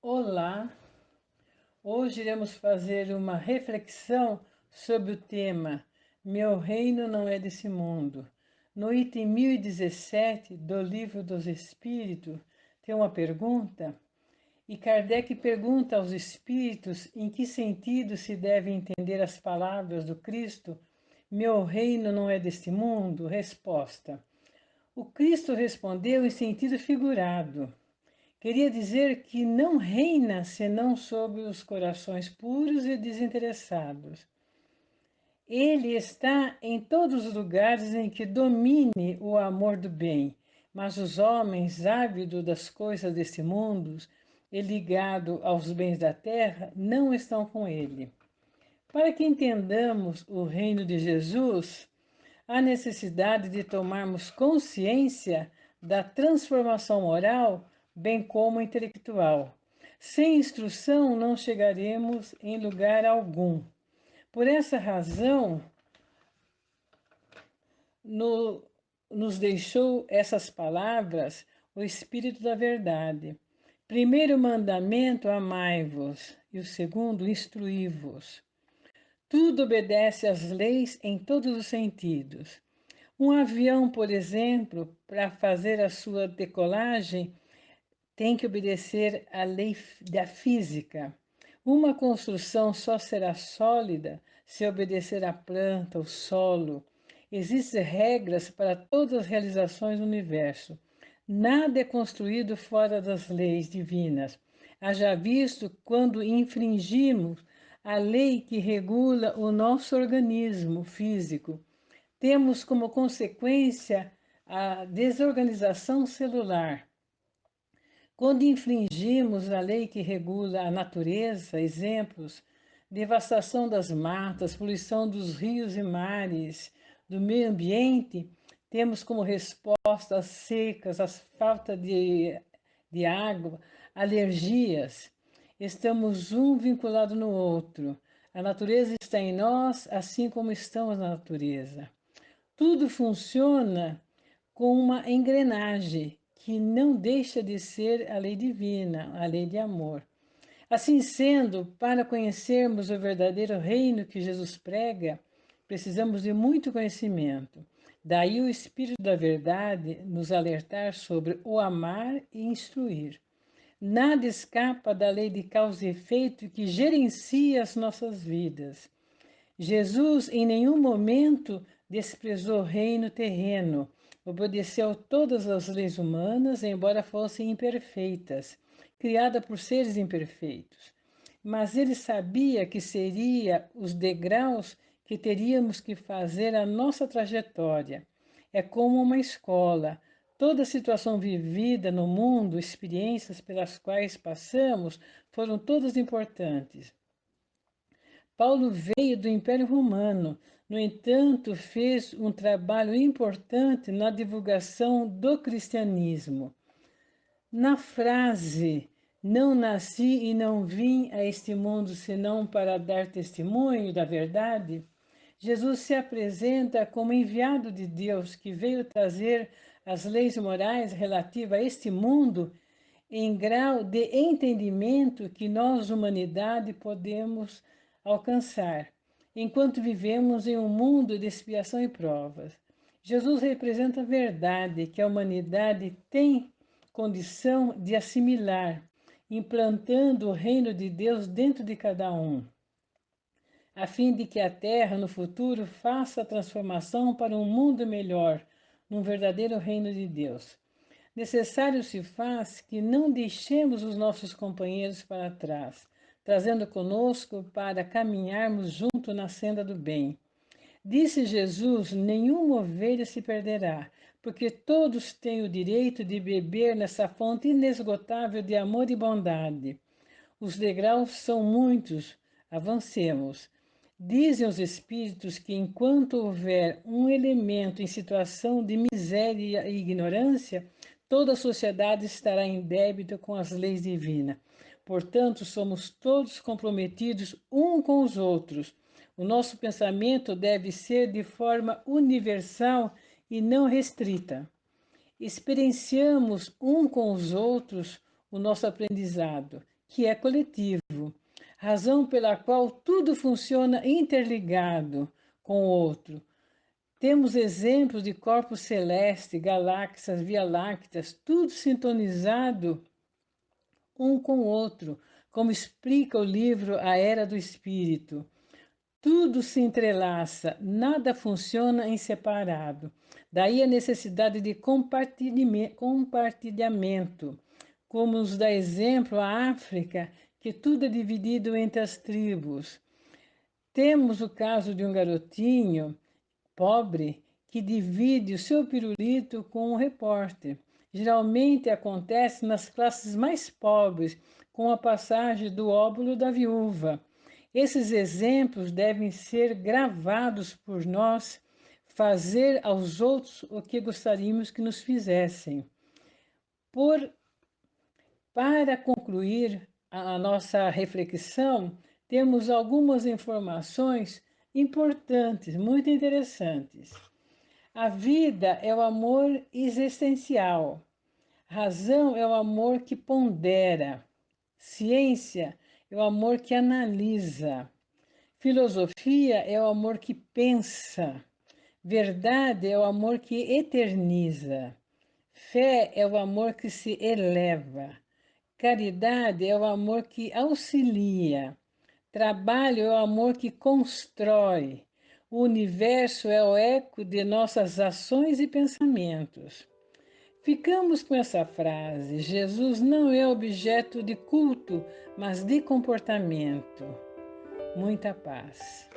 Olá! Hoje iremos fazer uma reflexão sobre o tema Meu Reino Não É Desse Mundo. No item 1017 do Livro dos Espíritos tem uma pergunta, e Kardec pergunta aos espíritos em que sentido se deve entender as palavras do Cristo Meu reino não é deste mundo? Resposta: o Cristo respondeu em sentido figurado. Queria dizer que não reina senão sobre os corações puros e desinteressados. Ele está em todos os lugares em que domine o amor do bem, mas os homens ávidos das coisas deste mundo e ligados aos bens da terra não estão com ele. Para que entendamos o reino de Jesus, há necessidade de tomarmos consciência da transformação moral, bem como intelectual. Sem instrução, não chegaremos em lugar algum. Por essa razão, nos deixou essas palavras o Espírito da Verdade. Primeiro mandamento, amai-vos, e o segundo, instruí-vos. Tudo obedece às leis em todos os sentidos. Um avião, por exemplo, para fazer a sua decolagem, tem que obedecer à lei da física. Uma construção só será sólida se obedecer à planta, ao solo. Existem regras para todas as realizações do universo. Nada é construído fora das leis divinas. Haja visto quando infringimos a lei que regula o nosso organismo físico. Temos como consequência a desorganização celular. Quando infringimos a lei que regula a natureza, exemplos, devastação das matas, poluição dos rios e mares, do meio ambiente, temos como resposta as secas, a falta de água, alergias. Estamos um vinculado no outro. A natureza está em nós, assim como estamos na natureza. Tudo funciona com uma engrenagem que não deixa de ser a lei divina, a lei de amor. Assim sendo, para conhecermos o verdadeiro reino que Jesus prega, precisamos de muito conhecimento. Daí o Espírito da Verdade nos alertar sobre o amar e instruir. Nada escapa da lei de causa e efeito que gerencia as nossas vidas. Jesus em nenhum momento desprezou o reino terreno, obedeceu todas as leis humanas, embora fossem imperfeitas, criadas por seres imperfeitos. Mas ele sabia que seria os degraus que teríamos que fazer a nossa trajetória. É como uma escola. Toda situação vivida no mundo, experiências pelas quais passamos, foram todas importantes. Paulo veio do Império Romano, no entanto, fez um trabalho importante na divulgação do cristianismo. Na frase não nasci e não vim a este mundo senão para dar testemunho da verdade, Jesus se apresenta como enviado de Deus que veio trazer as leis morais relativas a este mundo em grau de entendimento que nós, humanidade, podemos alcançar, enquanto vivemos em um mundo de expiação e provas. Jesus representa a verdade que a humanidade tem condição de assimilar, implantando o reino de Deus dentro de cada um, a fim de que a Terra, no futuro, faça a transformação para um mundo melhor, num verdadeiro reino de Deus. Necessário se faz que não deixemos os nossos companheiros para trás, trazendo conosco para caminharmos junto na senda do bem. Disse Jesus: nenhuma ovelha se perderá, porque todos têm o direito de beber nessa fonte inesgotável de amor e bondade. Os degraus são muitos, avancemos. Dizem os Espíritos que enquanto houver um elemento em situação de miséria e ignorância, toda a sociedade estará em débito com as leis divinas. Portanto, somos todos comprometidos uns com os outros. O nosso pensamento deve ser de forma universal e não restrita. Experienciamos um com os outros o nosso aprendizado, que é coletivo, razão pela qual tudo funciona interligado com o outro. Temos exemplos de corpos celestes, galáxias, via-lácteas, tudo sintonizado um com o outro, como explica o livro A Era do Espírito. Tudo se entrelaça, nada funciona em separado. Daí a necessidade de compartilhamento. Como nos dá exemplo a África, que tudo é dividido entre as tribos. Temos o caso de um garotinho pobre que divide o seu pirulito com um repórter. Geralmente acontece nas classes mais pobres, com a passagem do óbolo da viúva. Esses exemplos devem ser gravados por nós, fazer aos outros o que gostaríamos que nos fizessem. Para concluir a nossa reflexão, temos algumas informações importantes, muito interessantes. A vida é o amor existencial. Razão é o amor que pondera. Ciência é o amor que analisa. Filosofia é o amor que pensa. Verdade é o amor que eterniza. Fé é o amor que se eleva. Caridade é o amor que auxilia. Trabalho é o amor que constrói. O universo é o eco de nossas ações e pensamentos. Ficamos com essa frase: Jesus não é objeto de culto, mas de comportamento. Muita paz.